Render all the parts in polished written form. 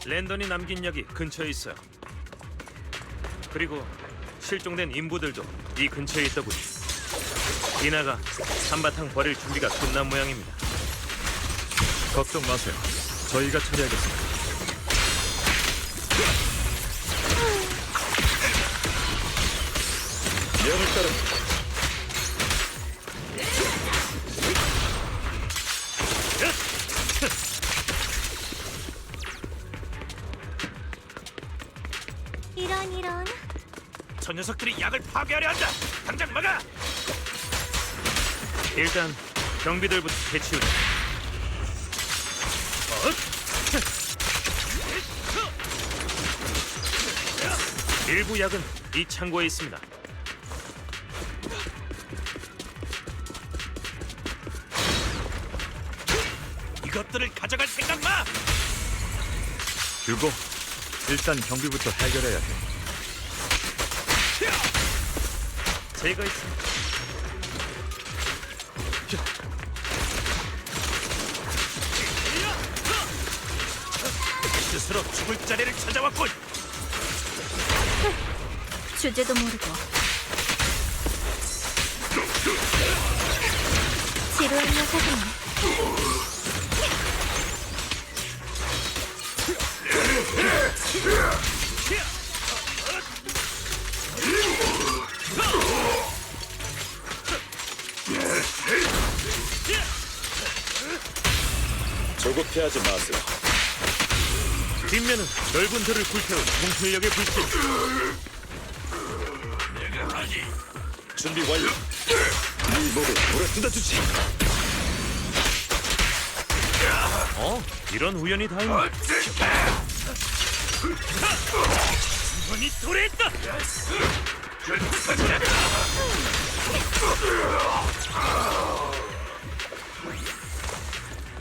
랜던이 남긴 약이 근처에 있어요. 그리고 실종된 인부들도 이 근처에 있더군요. 디나가 한바탕 버릴 준비가 끝난 모양입니다. 걱정 마세요. 저희가 처리하겠습니다. 명을 따릅니다. 이런. 저 녀석들이 약을 파괴하려 한다. 당장 막아. 일단 경비들부터 해치우자. 일부 약은 이 창고에 있습니다. 이것들을 가져갈 생각 마. 휴고, 일단 경비부터 해결해야 해. 제가 있습니다. 스스로 죽을 자리를 찾아왔군. 주제도 모르고 지루한 녀석이네. 조급해하지 마세요. 뒷면은 넓은 들을 불태운 공필력의 불길. 준비 완료. 네 몸을 물에 뜯어주지. 이런 우연이 다 있네. 충분히 도래했다.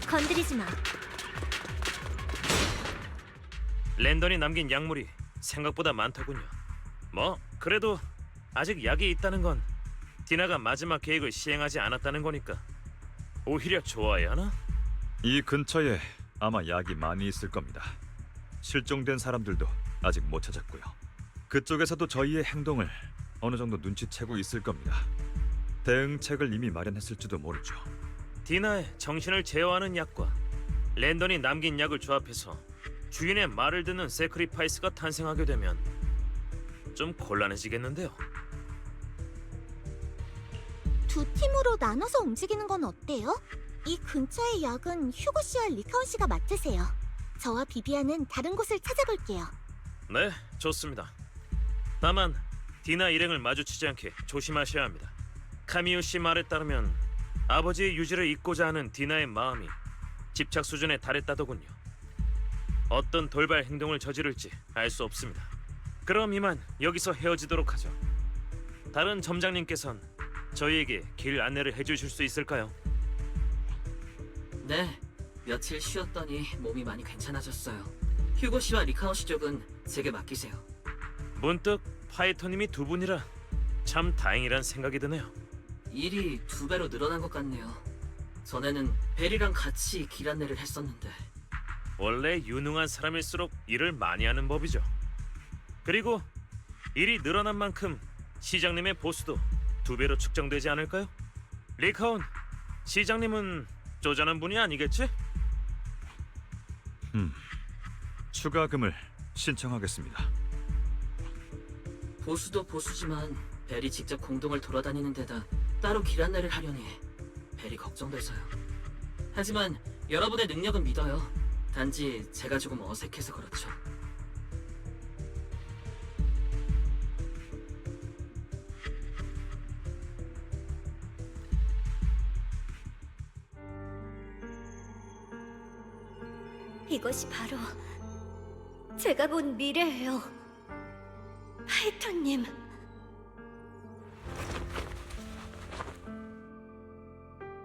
건드리지 마. 랜던이 남긴 약물이 생각보다 많더군요. 뭐 그래도 아직 약이 있다는 건 디나가 마지막 계획을 시행하지 않았다는 거니까 오히려 좋아야 하나? 이 근처에 아마 약이 많이 있을 겁니다. 실종된 사람들도 아직 못 찾았고요. 그쪽에서도 저희의 행동을 어느 정도 눈치채고 있을 겁니다. 대응책을 이미 마련했을지도 모르죠. 디나의 정신을 제어하는 약과 랜던이 남긴 약을 조합해서 주인의 말을 듣는 세크리파이스가 탄생하게 되면 좀 곤란해지겠는데요. 두 팀으로 나눠서 움직이는 건 어때요? 이 근처의 약은 휴고 씨와 리카온 씨가 맡으세요. 저와 비비안은 다른 곳을 찾아볼게요. 네, 좋습니다. 다만 디나 일행을 마주치지 않게 조심하셔야 합니다. 카미우 씨 말에 따르면 아버지의 유지를 잇고자 하는 디나의 마음이 집착 수준에 달했다더군요. 어떤 돌발 행동을 저지를지 알 수 없습니다. 그럼 이만 여기서 헤어지도록 하죠. 다른 점장님께선 저희에게 길 안내를 해주실 수 있을까요? 네, 며칠 쉬었더니 몸이 많이 괜찮아졌어요. 휴고 씨와 리카오 씨 쪽은 제게 맡기세요. 문득 파이터님이 두 분이라 참 다행이란 생각이 드네요. 일이 2배로 늘어난 것 같네요. 전에는 벨이랑 같이 길 안내를 했었는데. 원래 유능한 사람일수록 일을 많이 하는 법이죠. 그리고 일이 늘어난 만큼 시장님의 보수도 2배로 측정되지 않을까요? 리카온, 시장님은 쪼잔한 분이 아니겠지? 추가금을 신청하겠습니다. 보수도 보수지만 벨이 직접 공동을 돌아다니는 데다 따로 길 안내를 하려니 벨이 걱정돼서요. 하지만 여러분의 능력은 믿어요. 단지 제가 조금 어색해서 그렇죠. 이것이 바로 제가 본 미래예요. 파이터님.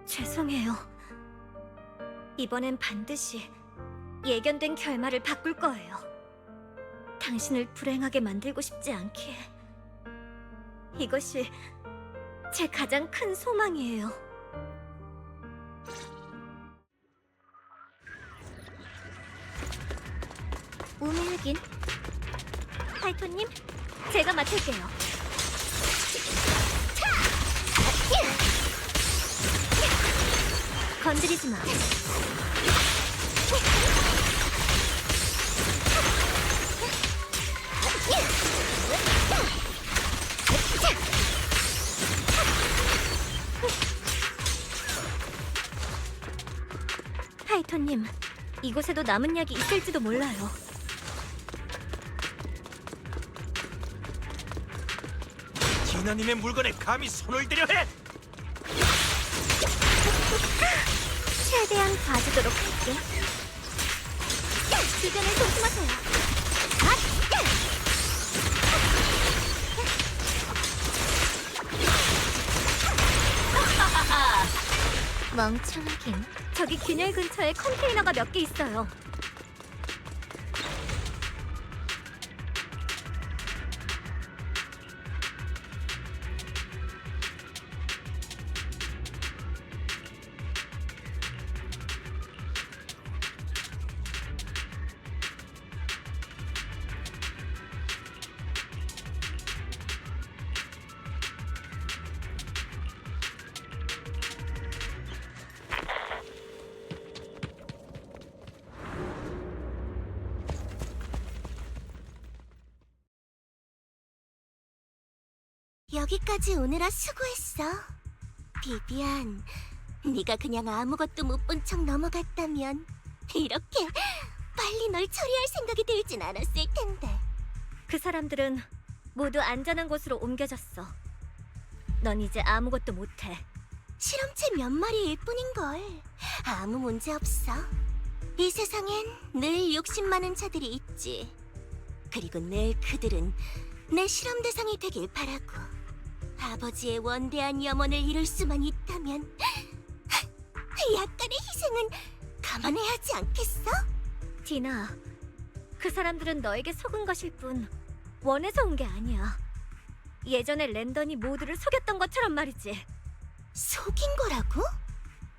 죄송해요. 이번엔 반드시 예견된 결말을 바꿀 거예요. 당신을 불행하게 만들고 싶지 않기에. 이것이 제 가장 큰 소망이에요. 우밀긴. 파이터님, 제가 맡을게요. 건드리지 마. 파이터님, 이곳에도 남은 약이 있을지도 몰라요. 디나님의 물건에 감히 손을 대려 해! 최대한 봐주도록 할게. 주변을 조심하세요. 멍청하긴. 저기 균열 근처에 컨테이너가 몇 개 있어요. 여기까지 오느라 수고했어. 비비안, 네가 그냥 아무것도 못 본 척 넘어갔다면 이렇게 빨리 널 처리할 생각이 들진 않았을 텐데. 그 사람들은 모두 안전한 곳으로 옮겨졌어. 넌 이제 아무것도 못해. 실험체 몇 마리일 뿐인걸. 아무 문제 없어. 이 세상엔 늘 욕심 많은 자들이 있지. 그리고 늘 그들은 내 실험 대상이 되길 바라고. 아버지의 원대한 염원을 이룰 수만 있다면 약간의 희생은 감안해야 하지 않겠어? 디나, 그 사람들은 너에게 속은 것일 뿐 원해서 온 게 아니야. 예전에 랜던이 모두를 속였던 것처럼 말이지. 속인 거라고?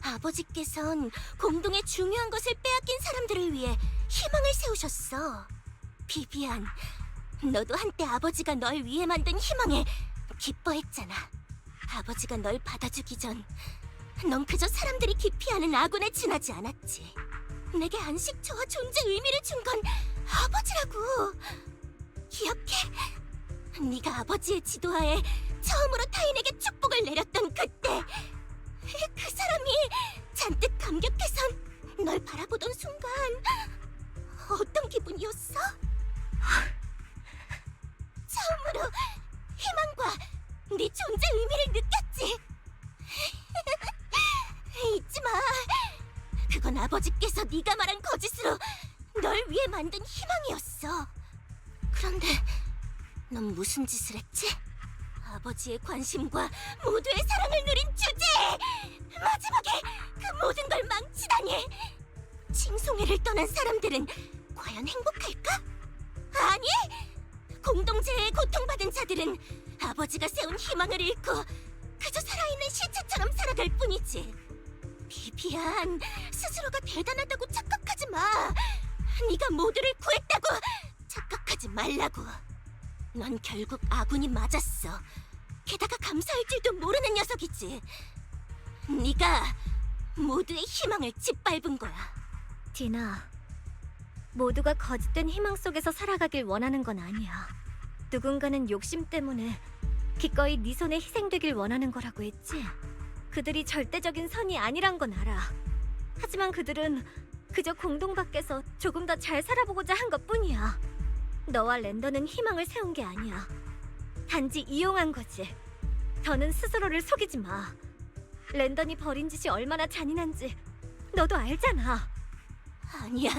아버지께선 공동의 중요한 것을 빼앗긴 사람들을 위해 희망을 세우셨어. 비비안, 너도 한때 아버지가 널 위해 만든 희망에 기뻐했잖아. 아버지가 널 받아주기 전 넌 그저 사람들이 기피하는 악운에 지나지 않았지. 내게 안식처와 존재 의미를 준 건 아버지라고. 기억해? 네가 아버지의 지도하에 처음으로 타인에게 축복을 내렸던 그때, 그 사람이 잔뜩 감격해선 널 바라보던 순간 어떤 기분이었어? 처음으로 희망과 네 존재 의미를 느꼈지. 잊지 마. 그건 아버지께서 네가 말한 거짓으로 널 위해 만든 희망이었어. 그런데 넌 무슨 짓을 했지? 아버지의 관심과 모두의 사랑을 누린 주제에 마지막에 그 모든 걸 망치다니. 칭송회를 떠난 사람들은 과연 행복할까? 아니! 공동체에 고통받은 자들은 아버지가 세운 희망을 잃고 그저 살아있는 시체처럼 살아갈 뿐이지. 비비안, 스스로가 대단하다고 착각하지 마. 네가 모두를 구했다고 착각하지 말라고. 넌 결국 아군이 맞았어. 게다가 감사할 줄도 모르는 녀석이지. 네가 모두의 희망을 짓밟은 거야. 디나, 모두가 거짓된 희망 속에서 살아가길 원하는 건 아니야. 누군가는 욕심 때문에 기꺼이 네 손에 희생되길 원하는 거라고 했지. 그들이 절대적인 선이 아니란 건 알아. 하지만 그들은 그저 공동 밖에서 조금 더 잘 살아보고자 한 것뿐이야. 너와 랜던은 희망을 세운 게 아니야. 단지 이용한 거지. 더는 스스로를 속이지 마. 랜던이 벌인 짓이 얼마나 잔인한지 너도 알잖아. 아니야.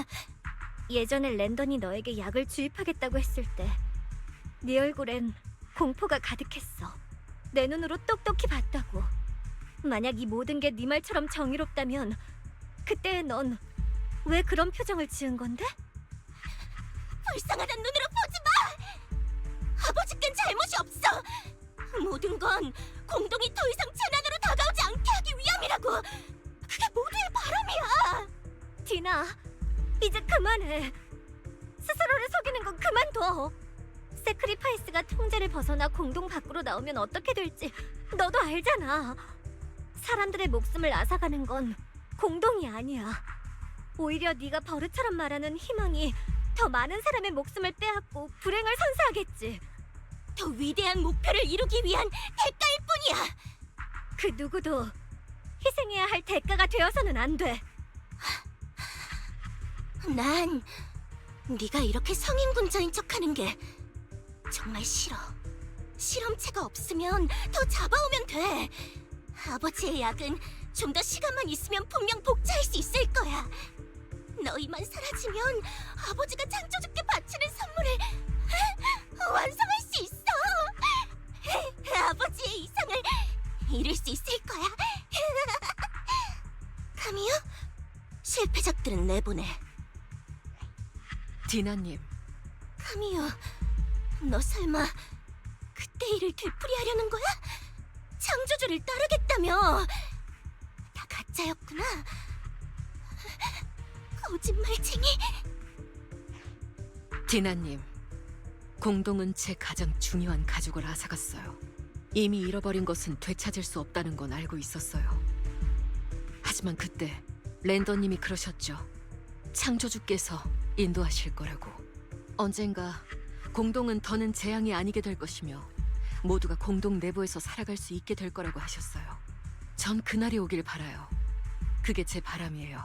예전에 랜던이 너에게 약을 주입하겠다고 했을 때 네 얼굴엔 공포가 가득했어. 내 눈으로 똑똑히 봤다고. 만약 이 모든 게 네 말처럼 정의롭다면 그때 넌 왜 그런 표정을 지은 건데? 불쌍하단 눈으로 보지 마! 아버지께는 잘못이 없어! 모든 건 공동이 더 이상 재난으로 다가오지 않게 하기 위함이라고! 그게 모두의 바람이야! 디나, 이제 그만해. 스스로 서로를 속이는 건 그만둬. 세크리파이스가 통제를 벗어나 공동 밖으로 나오면 어떻게 될지 너도 알잖아. 사람들의 목숨을 앗아가는 건 공동이 아니야. 오히려 네가 버릇처럼 말하는 희망이 더 많은 사람의 목숨을 빼앗고 불행을 선사하겠지. 더 위대한 목표를 이루기 위한 대가일 뿐이야. 그 누구도 희생해야 할 대가가 되어서는 안 돼. 난 네가 이렇게 성인군자인 척하는 게 정말 싫어. 실험체가 없으면 더 잡아오면 돼. 아버지의 약은 좀 더 시간만 있으면 분명 복제할 수 있을 거야. 너희만 사라지면 아버지가 창조주께 바치는 선물을 완성할 수 있어. 아버지의 이상을 이룰 수 있을 거야. 카미요? 실패작들은 내보내. 디나님, 카미요, 너 설마 그때 일을 되풀이하려는 거야? 창조주를 따르겠다며. 다 가짜였구나. 거짓말쟁이. 디나님, 공동은 제 가장 중요한 가족을 앗아갔어요. 이미 잃어버린 것은 되찾을 수 없다는 건 알고 있었어요. 하지만 그때 랜더님이 그러셨죠. 창조주께서 인도하실 거라고. 언젠가 공동은 더는 재앙이 아니게 될 것이며 모두가 공동 내부에서 살아갈 수 있게 될 거라고 하셨어요. 전 그날이 오길 바라요. 그게 제 바람이에요.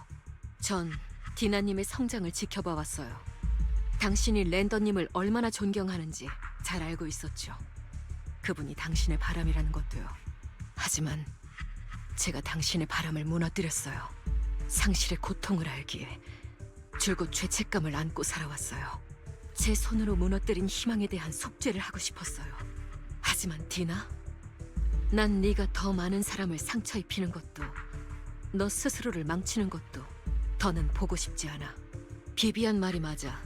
전 디나님의 성장을 지켜봐 왔어요. 당신이 랜더님을 얼마나 존경하는지 잘 알고 있었죠. 그분이 당신의 바람이라는 것도요. 하지만 제가 당신의 바람을 무너뜨렸어요. 상실의 고통을 알기에 줄곧 죄책감을 안고 살아왔어요. 제 손으로 무너뜨린 희망에 대한 속죄를 하고 싶었어요. 하지만 디나, 난 네가 더 많은 사람을 상처 입히는 것도 너 스스로를 망치는 것도 더는 보고 싶지 않아. 비비안 말이 맞아.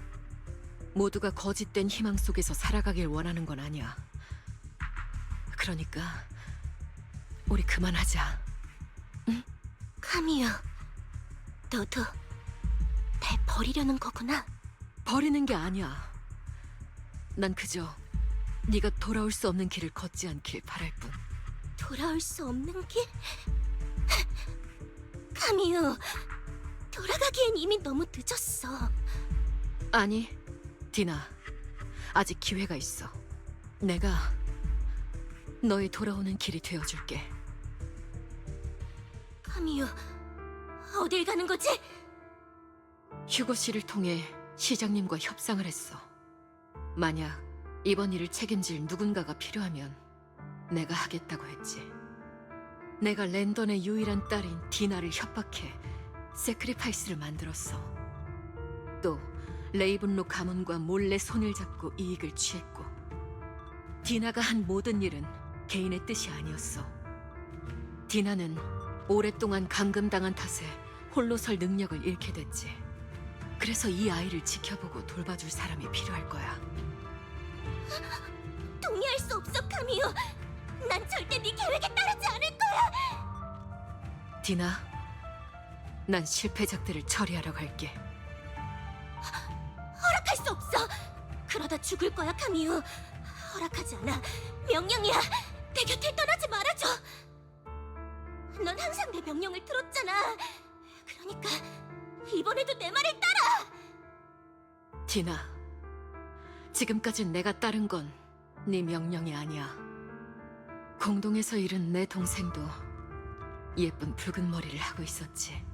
모두가 거짓된 희망 속에서 살아가길 원하는 건 아니야. 그러니까 우리 그만하자. 카미요, 너도 날 버리려는 거구나. 버리는 게 아니야. 난 그저 네가 돌아올 수 없는 길을 걷지 않길 바랄 뿐. 돌아올 수 없는 길? 카미요, 돌아가기엔 이미 너무 늦었어. 아니, 디나. 아직 기회가 있어. 내가 너의 돌아오는 길이 되어줄게. 카미요, 어딜 가는 거지? 휴고 씨를 통해 시장님과 협상을 했어. 만약 이번 일을 책임질 누군가가 필요하면 내가 하겠다고 했지. 내가 랜던의 유일한 딸인 디나를 협박해 세크리파이스를 만들었어. 또 레이븐로 가문과 몰래 손을 잡고 이익을 취했고, 디나가 한 모든 일은 개인의 뜻이 아니었어. 디나는 오랫동안 감금당한 탓에 홀로 설 능력을 잃게 됐지. 그래서 이 아이를 지켜보고 돌봐줄 사람이 필요할 거야. 동의할 수 없어, 카미요. 난 절대 네 계획에 따르지 않을 거야. 디나, 난 실패작들을 처리하러 갈게. 허락할 수 없어. 그러다 죽을 거야, 카미요. 허락하지 않아. 명령이야. 내 곁을 떠나지 말아줘. 넌 항상 내 명령을 들었잖아. 그러니까 이번에도 내 말을 따라. 디나, 지금까진 내가 따른 건 네 명령이 아니야. 공동에서 잃은 내 동생도 예쁜 붉은 머리를 하고 있었지.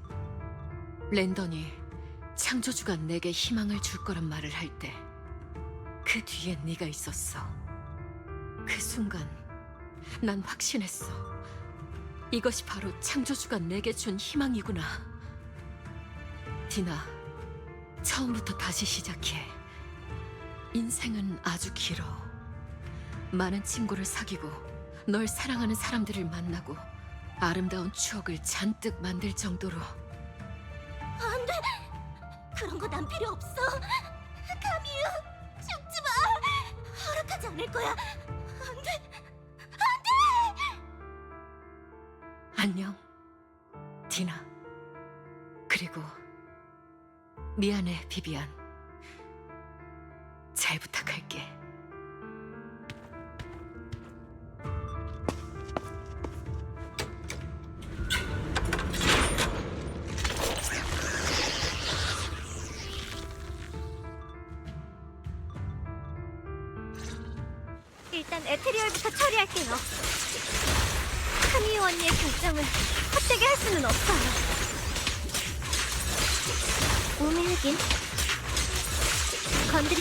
랜던이 창조주가 내게 희망을 줄 거란 말을 할 때 그 뒤에 네가 있었어. 그 순간 난 확신했어. 이것이 바로 창조주가 내게 준 희망이구나. 디나, 처음부터 다시 시작해. 인생은 아주 길어. 많은 친구를 사귀고 널 사랑하는 사람들을 만나고 아름다운 추억을 잔뜩 만들 정도로. 안 돼. 그런 거 난 필요 없어. 카미유, 죽지 마. 허락하지 않을 거야. 안 돼. 안 돼. 안녕, 디나. 그리고 미안해, 비비안. 잘 부탁할게. 일단 에테리얼부터 처리할게요. 카미오 언니의 결정을 헛되게 할 수는 없어요. 오메르긴 건드려.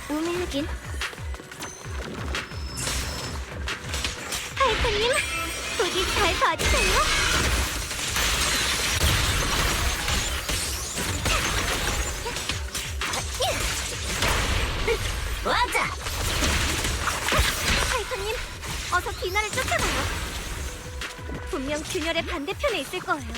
오메르긴 하이크님 부디 잘 봐주세요. 맞아. 하이커님, 어서 디나를 쫓아가요. 분명 균열의 반대편에 있을 거예요.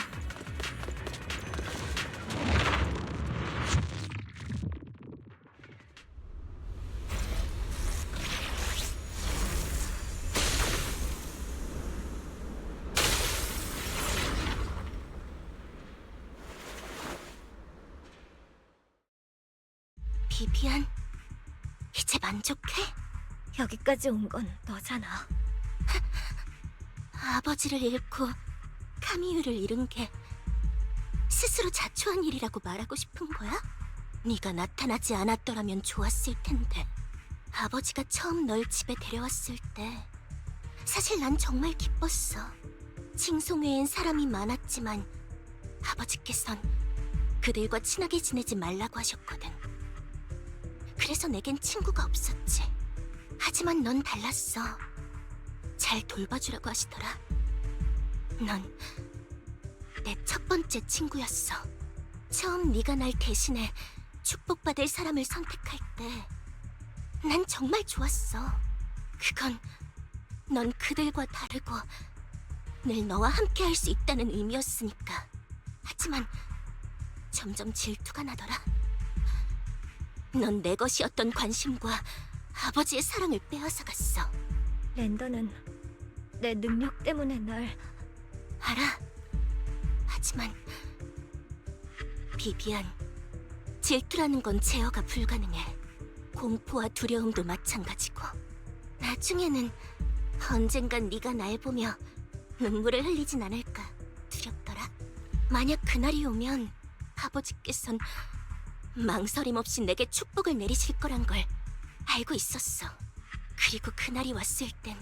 비비안, 이제 만족해? 여기까지 온 건 너잖아. 아버지를 잃고 카미유를 잃은 게 스스로 자초한 일이라고 말하고 싶은 거야? 네가 나타나지 않았더라면 좋았을 텐데. 아버지가 처음 널 집에 데려왔을 때 사실 난 정말 기뻤어. 칭송회엔 사람이 많았지만 아버지께선 그들과 친하게 지내지 말라고 하셨거든. 그래서 내겐 친구가 없었지. 하지만 넌 달랐어. 잘 돌봐주라고 하시더라. 넌 내 첫 번째 친구였어. 처음 네가 날 대신해 축복받을 사람을 선택할 때 난 정말 좋았어. 그건 넌 그들과 다르고 늘 너와 함께 할 수 있다는 의미였으니까. 하지만 점점 질투가 나더라. 넌 내 것이었던 관심과 아버지의 사랑을 빼앗아갔어. 랜더는 내 능력 때문에 날... 알아. 하지만 비비안, 질투라는 건 제어가 불가능해. 공포와 두려움도 마찬가지고. 나중에는 언젠간 네가 날 보며 눈물을 흘리진 않을까 두렵더라. 만약 그날이 오면 아버지께선 망설임 없이 내게 축복을 내리실 거란 걸 알고 있었어. 그리고 그날이 왔을 땐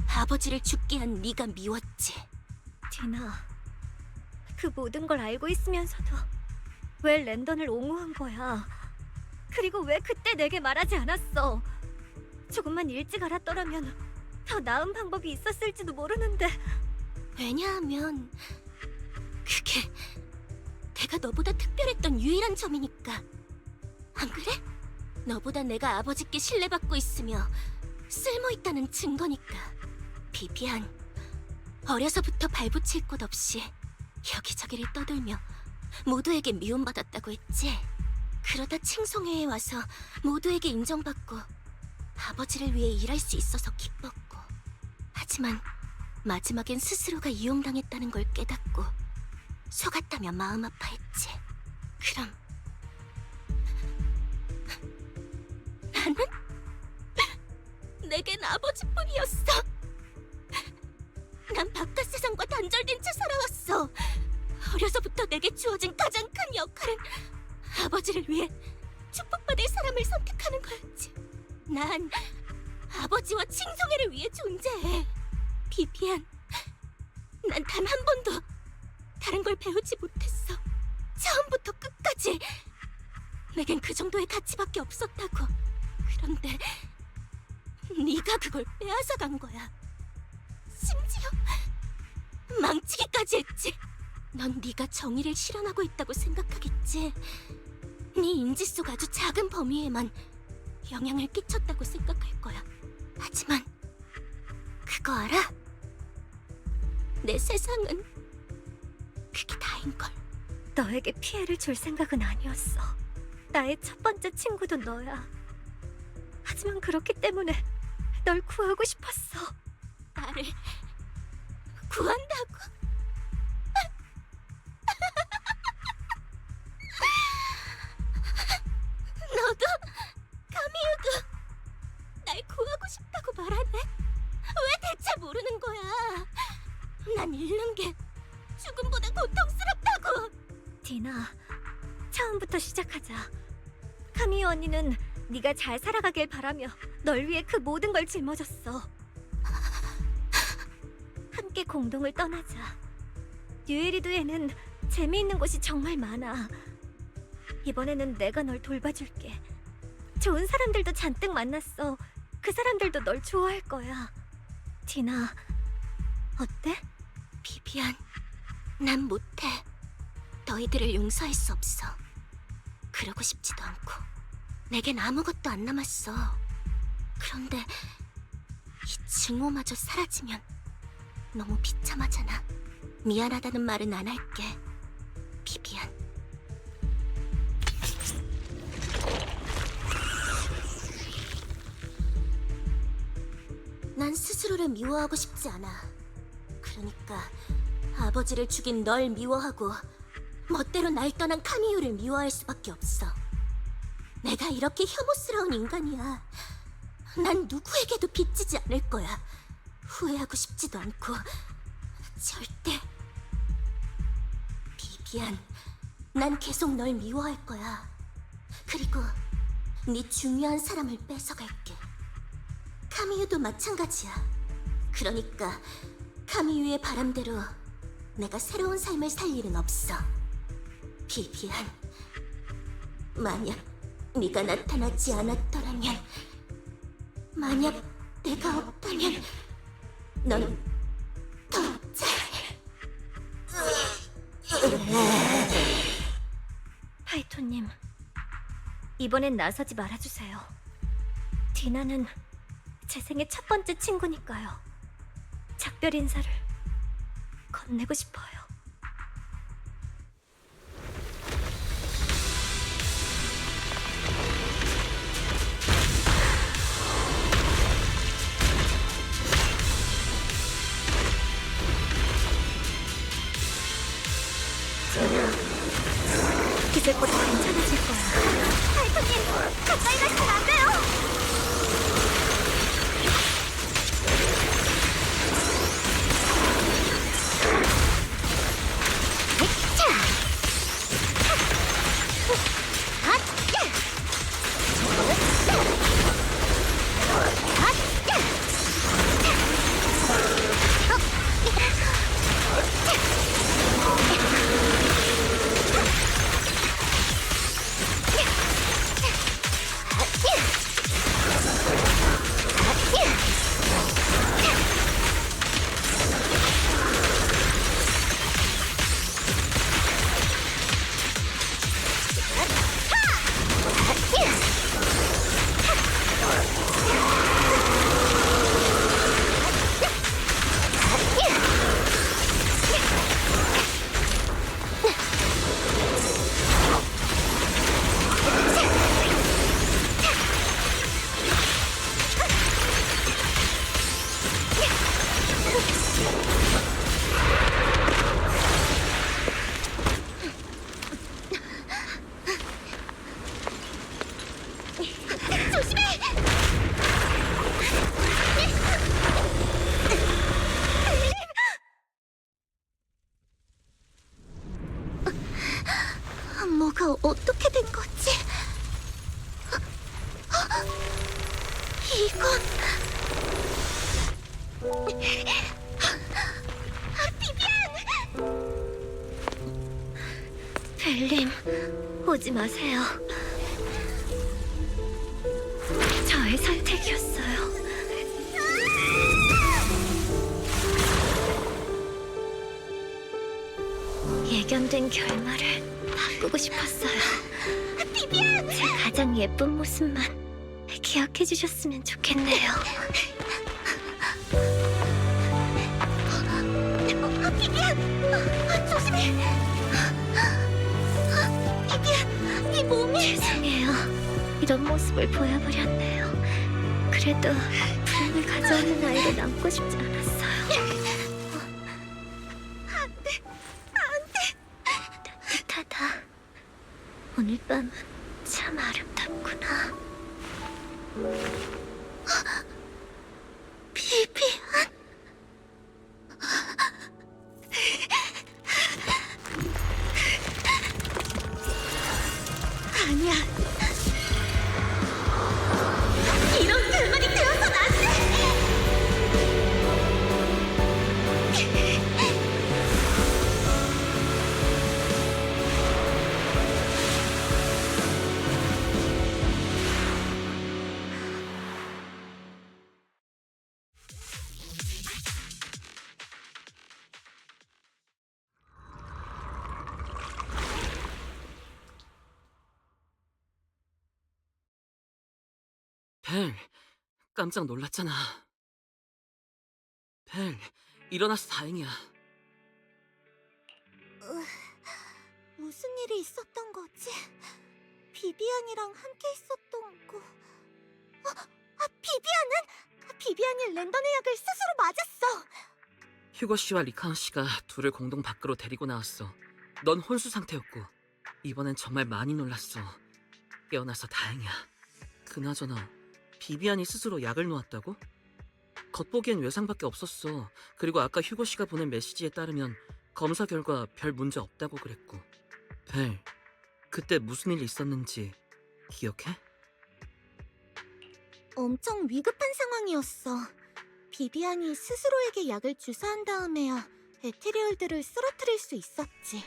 아버지를 죽게 한 네가 미웠지. 디나, 그 모든 걸 알고 있으면서도 왜 랜던을 옹호한 거야? 그리고 왜 그때 내게 말하지 않았어? 조금만 일찍 알았더라면 더 나은 방법이 있었을지도 모르는데. 왜냐하면 그게 내가 너보다 특별했던 유일한 점이니까. 안 그래? 너보다 내가 아버지께 신뢰받고 있으며 쓸모있다는 증거니까. 비비안, 어려서부터 발붙일 곳 없이 여기저기를 떠돌며 모두에게 미움받았다고 했지. 그러다 칭송회에 와서 모두에게 인정받고 아버지를 위해 일할 수 있어서 기뻤고. 하지만 마지막엔 스스로가 이용당했다는 걸 깨닫고 속았다며 마음 아파했지. 그럼 나는 내겐 아버지뿐이었어. 난 바깥 세상과 단절된 채 살아왔어. 어려서부터 내게 주어진 가장 큰 역할은 아버지를 위해 축복받을 사람을 선택하는 거였지. 난 아버지와 칭송회를 위해 존재해. 비비안, 난 단 한 번도 다른 걸 배우지 못했어. 처음부터 끝까지 내겐 그 정도의 가치밖에 없었다고. 그런데 네가 그걸 빼앗아간 거야. 심지어 망치기까지 했지. 넌 네가 정의를 실현하고 있다고 생각하겠지. 네 인지 속 아주 작은 범위에만 영향을 끼쳤다고 생각할 거야. 하지만 그거 알아? 내 세상은 그게 다인걸. 너에게 피해를 줄 생각은 아니었어. 나의 첫 번째 친구도 너야. 하지만 그렇기 때문에 널 구하고 싶었어. 나를 구한다고? 너도 카미우도 날 구하고 싶다고 말하네. 왜 대체 모르는 거야? 난 잃는 게 죽음보다 고통스럽다고. 디나, 처음부터 시작하자. 카미유 언니는 네가 잘 살아가길 바라며 널 위해 그 모든 걸 짊어졌어. 함께 공동을 떠나자. 뉴에리드에는 재미있는 곳이 정말 많아. 이번에는 내가 널 돌봐줄게. 좋은 사람들도 잔뜩 만났어. 그 사람들도 널 좋아할 거야. 디나, 어때? 비비안, 난 못해. 너희들을 용서할 수 없어. 그러고 싶지도 않고. 내겐 아무것도 안 남았어. 그런데 이 증오마저 사라지면 너무 비참하잖아. 미안하다는 말은 안 할게. 비비안. 난 스스로를 미워하고 싶지 않아. 그러니까 아버지를 죽인 널 미워하고 멋대로 날 떠난 카미유를 미워할 수밖에 없어. 내가 이렇게 혐오스러운 인간이야. 난 누구에게도 빚지지 않을 거야. 후회하고 싶지도 않고 절대. 비비안, 난 계속 널 미워할 거야. 그리고 네 중요한 사람을 뺏어갈게. 카미유도 마찬가지야. 그러니까 카미유의 바람대로 내가 새로운 삶을 살 일은 없어. 비비안, 만약 네가 나타나지 않았더라면, 만약 내가 없다면 넌 더 잘... 파이토님, 이번엔 나서지 말아주세요. 디나는 제 생애 첫 번째 친구니까요. 작별 인사를 건네고 싶어요. 이제 곧 괜찮아질 거야. 파이토님, 가까이 가시면 안 돼요! 뭐가 어떻게 된 거지? 이건... 벨림, 오지 마세요. 저의 선택이었어요. 예견된 결말을 바꾸고 싶었어요. 비비안! 제 가장 예쁜 모습만 기억해 주셨으면 좋겠네요. 비비안! 조심해! 비비안, 네 몸이... 죄송해요. 이런 모습을 보여버렸네요. 그래도 불행을 가져오는 아이로 남고 싶지 않았어요. 오늘 밤은 참 아름답구나. 비비안. 아니야. 이런 불만이 되어선 안 돼. 벨, 깜짝 놀랐잖아. 벨, 일어나서 다행이야. 무슨 일이 있었던 거지? 비비안이랑 함께 있었던 거. 비비안이 랜던의 약을 스스로 맞았어. 휴고 씨와 리카운 씨가 둘을 공동 밖으로 데리고 나왔어. 넌 혼수 상태였고 이번엔 정말 많이 놀랐어. 깨어나서 다행이야. 그나저나 비비안이 스스로 약을 놓았다고? 겉보기엔 외상밖에 없었어. 그리고 아까 휴고 씨가 보낸 메시지에 따르면 검사 결과 별 문제 없다고 그랬고. 벨, 그때 무슨 일이 있었는지 기억해? 엄청 위급한 상황이었어. 비비안이 스스로에게 약을 주사한 다음에야 에테리얼들을 쓰러뜨릴 수 있었지.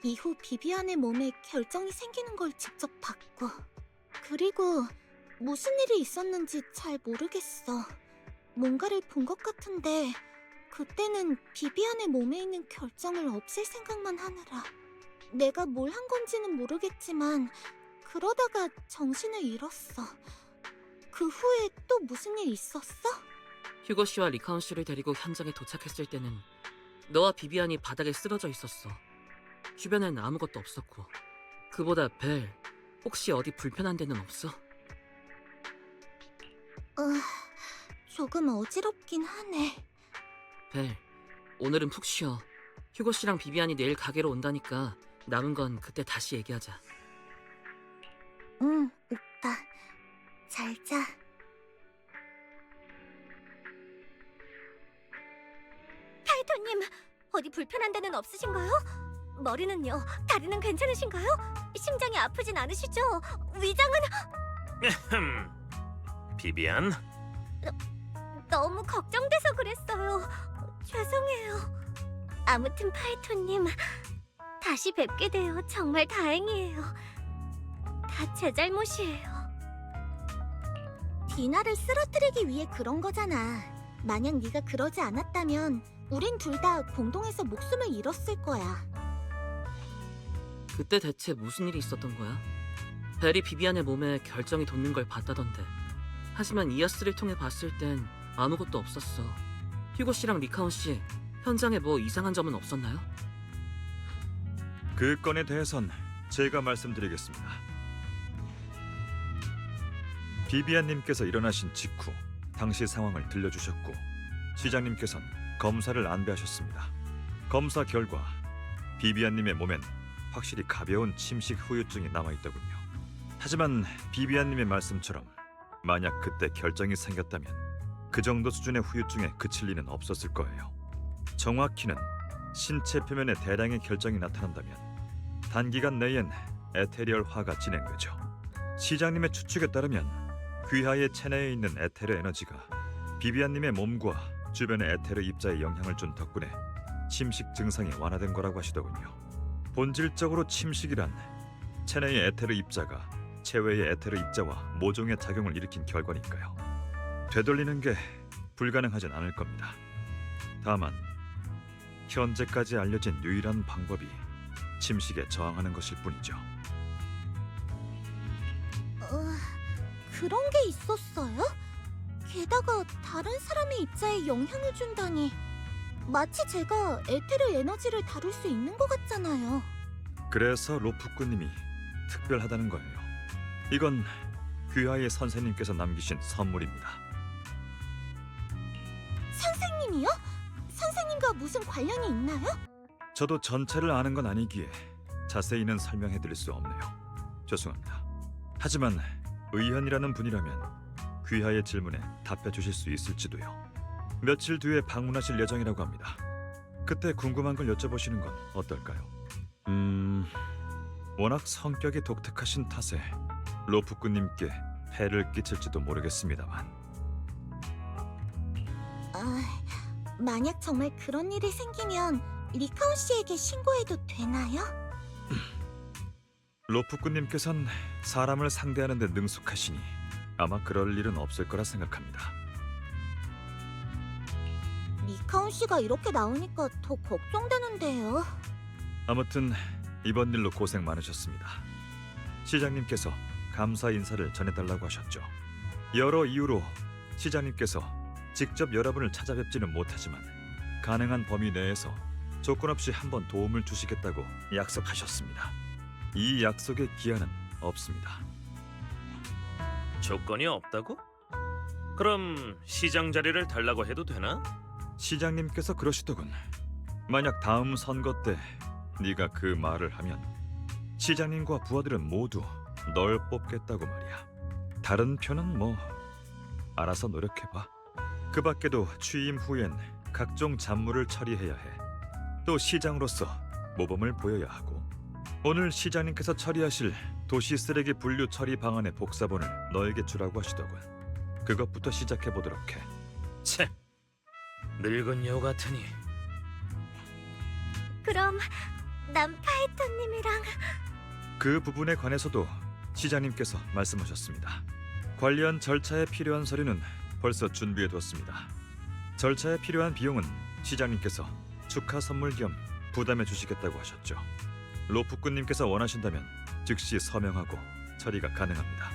이후 비비안의 몸에 결정이 생기는 걸 직접 봤고. 그리고 무슨 일이 있었는지 잘 모르겠어. 뭔가를 본 것 같은데 그때는 비비안의 몸에 있는 결정을 없앨 생각만 하느라 내가 뭘 한 건지는 모르겠지만 그러다가 정신을 잃었어. 그 후에 또 무슨 일 있었어? 휴고 씨와 리카운 씨를 데리고 현장에 도착했을 때는 너와 비비안이 바닥에 쓰러져 있었어. 주변엔 아무것도 없었고. 그보다 벨, 혹시 어디 불편한 데는 없어? 조금 어지럽긴 하네. 벨, 오늘은 푹 쉬어. 휴고 씨랑 비비안이 내일 가게로 온다니까 남은 건 그때 다시 얘기하자. 응, 오빠. 잘 자. 파이터님, 어디 불편한 데는 없으신가요? 머리는요? 다리는 괜찮으신가요? 심장이 아프진 않으시죠? 위장은 비비안, 너무 걱정돼서 그랬어요. 죄송해요. 아무튼 파이터님, 다시 뵙게 되어 정말 다행이에요. 다 제 잘못이에요. 디나를 쓰러뜨리기 위해 그런 거잖아. 만약 네가 그러지 않았다면 우린 둘 다 공동에서 목숨을 잃었을 거야. 그때 대체 무슨 일이 있었던 거야? 벨이 비비안의 몸에 결정이 돋는 걸 봤다던데. 하지만 이아스를 통해 봤을 땐 아무것도 없었어. 휴고 씨랑 리카운 씨, 현장에 뭐 이상한 점은 없었나요? 그 건에 대해선 제가 말씀드리겠습니다. 비비안님께서 일어나신 직후 당시 상황을 들려주셨고 시장님께선 검사를 안배하셨습니다. 검사 결과 비비안님의 몸엔 확실히 가벼운 침식 후유증이 남아있더군요. 하지만 비비안님의 말씀처럼 만약 그때 결정이 생겼다면 그 정도 수준의 후유증에 그칠 리는 없었을 거예요. 정확히는 신체 표면에 대량의 결정이 나타난다면 단기간 내엔 에테리얼화가 진행되죠. 시장님의 추측에 따르면 귀하의 체내에 있는 에테르 에너지가 비비안님의 몸과 주변의 에테르 입자에 영향을 준 덕분에 침식 증상이 완화된 거라고 하시더군요. 본질적으로 침식이란 체내의 에테르 입자가 체외의 에테르 입자와 모종의 작용을 일으킨 결과니까요. 되돌리는 게 불가능하진 않을 겁니다. 다만 현재까지 알려진 유일한 방법이 침식에 저항하는 것일 뿐이죠. 그런 게 있었어요? 게다가 다른 사람의 입자에 영향을 준다니. 마치 제가 에테르 에너지를 다룰 수 있는 것 같잖아요. 그래서 로프꾸님이 특별하다는 거예요. 이건 귀하의 선생님께서 남기신 선물입니다. 선생님이요? 선생님과 무슨 관련이 있나요? 저도 전체를 아는 건 아니기에 자세히는 설명해드릴 수 없네요. 죄송합니다. 하지만 의현이라는 분이라면 귀하의 질문에 답해 주실 수 있을지도요. 며칠 뒤에 방문하실 예정이라고 합니다. 그때 궁금한 걸 여쭤보시는 건 어떨까요? 워낙 성격이 독특하신 탓에 로프꾼님께 해를 끼칠지도 모르겠습니다만. 만약 정말 그런 일이 생기면 리카온 씨에게 신고해도 되나요? 로프꾼님께선 사람을 상대하는 데 능숙하시니 아마 그럴 일은 없을 거라 생각합니다. 리카온 씨가 이렇게 나오니까 더 걱정되는데요. 아무튼 이번 일로 고생 많으셨습니다. 시장님께서 감사 인사를 전해달라고 하셨죠. 여러 이유로 시장님께서 직접 여러분을 찾아뵙지는 못하지만 가능한 범위 내에서 조건 없이 한번 도움을 주시겠다고 약속하셨습니다. 이 약속의 기한은 없습니다. 조건이 없다고? 그럼 시장 자리를 달라고 해도 되나? 시장님께서 그러시더군. 만약 다음 선거 때 네가 그 말을 하면 시장님과 부하들은 모두 널 뽑겠다고 말이야. 다른 표는 뭐 알아서 노력해봐. 그 밖에도 취임 후엔 각종 잡무를 처리해야 해. 또 시장으로서 모범을 보여야 하고. 오늘 시장님께서 처리하실 도시 쓰레기 분류 처리 방안의 복사본을 너에게 주라고 하시더군. 그것부터 시작해보도록 해. 채, 늙은 여우 같으니. 그럼 난 파이터님이랑 그 부분에 관해서도 시장님께서 말씀하셨습니다. 관련 절차에 필요한 서류는 벌써 준비해두었습니다. 절차에 필요한 비용은 시장님께서 축하 선물 겸 부담해 주시겠다고 하셨죠. 로프꾼님께서 원하신다면 즉시 서명하고 처리가 가능합니다.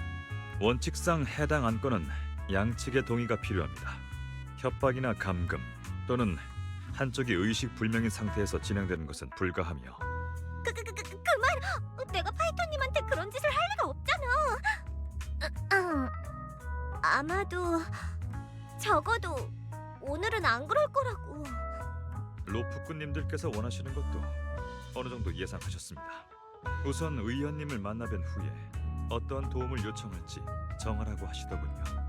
원칙상 해당 안건은 양측의 동의가 필요합니다. 협박이나 감금 또는 한쪽이 의식 불명인 상태에서 진행되는 것은 불가하며. 그만! 내가 파이터님한테 그런 짓을 할 리가 없잖아. 아마도 적어도 오늘은 안 그럴 거라고. 로프꾼님들께서 원하시는 것도 어느 정도 예상하셨습니다. 우선 의원님을 만나뵌 후에 어떤 도움을 요청할지 정하라고 하시더군요.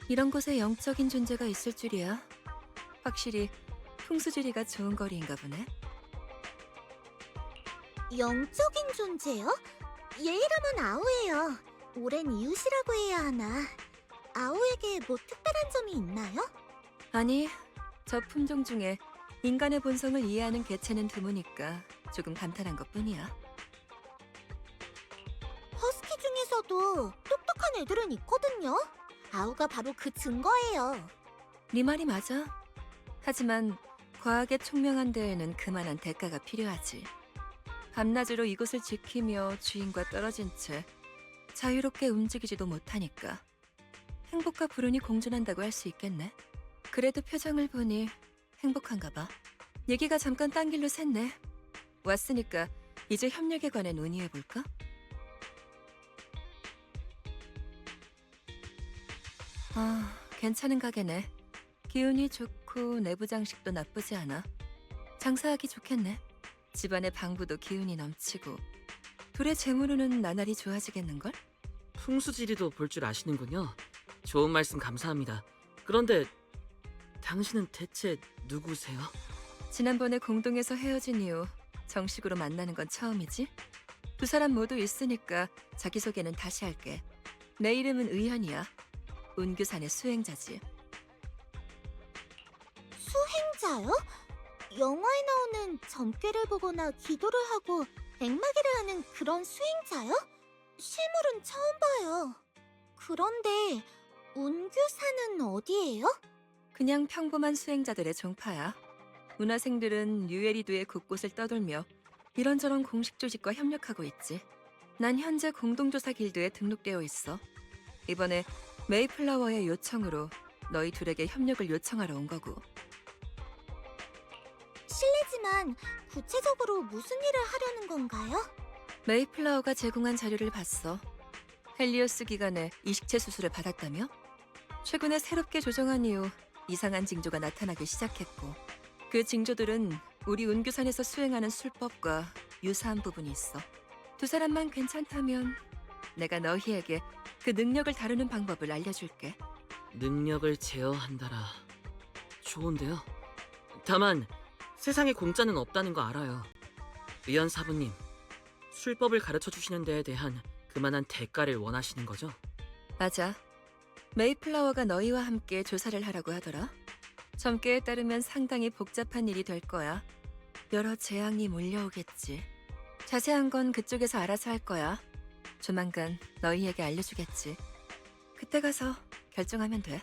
이런 곳에 영적인 존재가 있을 줄이야. 확실히 풍수지리가 좋은 거리인가 보네. 영적인 존재요? 얘 이름은 아오예요. 오랜 이웃이라고 해야 하나. 아오에게 뭐 특별한 점이 있나요? 아니, 저 품종 중에 인간의 본성을 이해하는 개체는 드무니까 조금 감탄한 것뿐이야. 허스키 중에서도 똑똑한 애들은 있거든요. 아오가 바로 그 증거예요. 네 말이 맞아. 하지만 과학에 총명한 데에는 그만한 대가가 필요하지. 밤낮으로 이곳을 지키며 주인과 떨어진 채 자유롭게 움직이지도 못하니까 행복과 불운이 공존한다고 할 수 있겠네. 그래도 표정을 보니 행복한가 봐. 얘기가 잠깐 딴 길로 샜네. 왔으니까 이제 협력에 관해 논의해볼까? 괜찮은 가게네. 기운이 좋고 내부 장식도 나쁘지 않아. 장사하기 좋겠네. 집안의 방부도 기운이 넘치고 둘의 재물운은 나날이 좋아지겠는걸? 풍수지리도 볼 줄 아시는군요. 좋은 말씀 감사합니다. 그런데 당신은 대체 누구세요? 지난번에 공동에서 헤어진 이후 정식으로 만나는 건 처음이지? 두 사람 모두 있으니까 자기소개는 다시 할게. 내 이름은 의현이야. 운규산의 수행자지. 수행자요? 영화에 나오는 점괘를 보거나 기도를 하고 액마기를 하는 그런 수행자요? 실물은 처음 봐요. 그런데 운규사는 어디예요? 그냥 평범한 수행자들의 종파야. 문화생들은 유에리두의 곳곳을 떠돌며 이런저런 공식 조직과 협력하고 있지. 난 현재 공동조사 길드에 등록되어 있어. 이번에 메이플라워의 요청으로 너희 둘에게 협력을 요청하러 온 거고. 실례지만 구체적으로 무슨 일을 하려는 건가요? 메이플라워가 제공한 자료를 봤어. 헬리오스 기간에 이식체 수술을 받았다며? 최근에 새롭게 조정한 이후 이상한 징조가 나타나기 시작했고 그 징조들은 우리 운규산에서 수행하는 술법과 유사한 부분이 있어. 두 사람만 괜찮다면 내가 너희에게 그 능력을 다루는 방법을 알려줄게. 능력을 제어한다라. 좋은데요. 다만 세상에 공짜는 없다는 거 알아요. 위원 사부님, 술법을 가르쳐 주시는 데에 대한 그만한 대가를 원하시는 거죠? 맞아. 메이플라워가 너희와 함께 조사를 하라고 하더라. 점괘에 따르면 상당히 복잡한 일이 될 거야. 여러 재앙이 몰려오겠지. 자세한 건 그쪽에서 알아서 할 거야. 조만간 너희에게 알려주겠지. 그때 가서 결정하면 돼.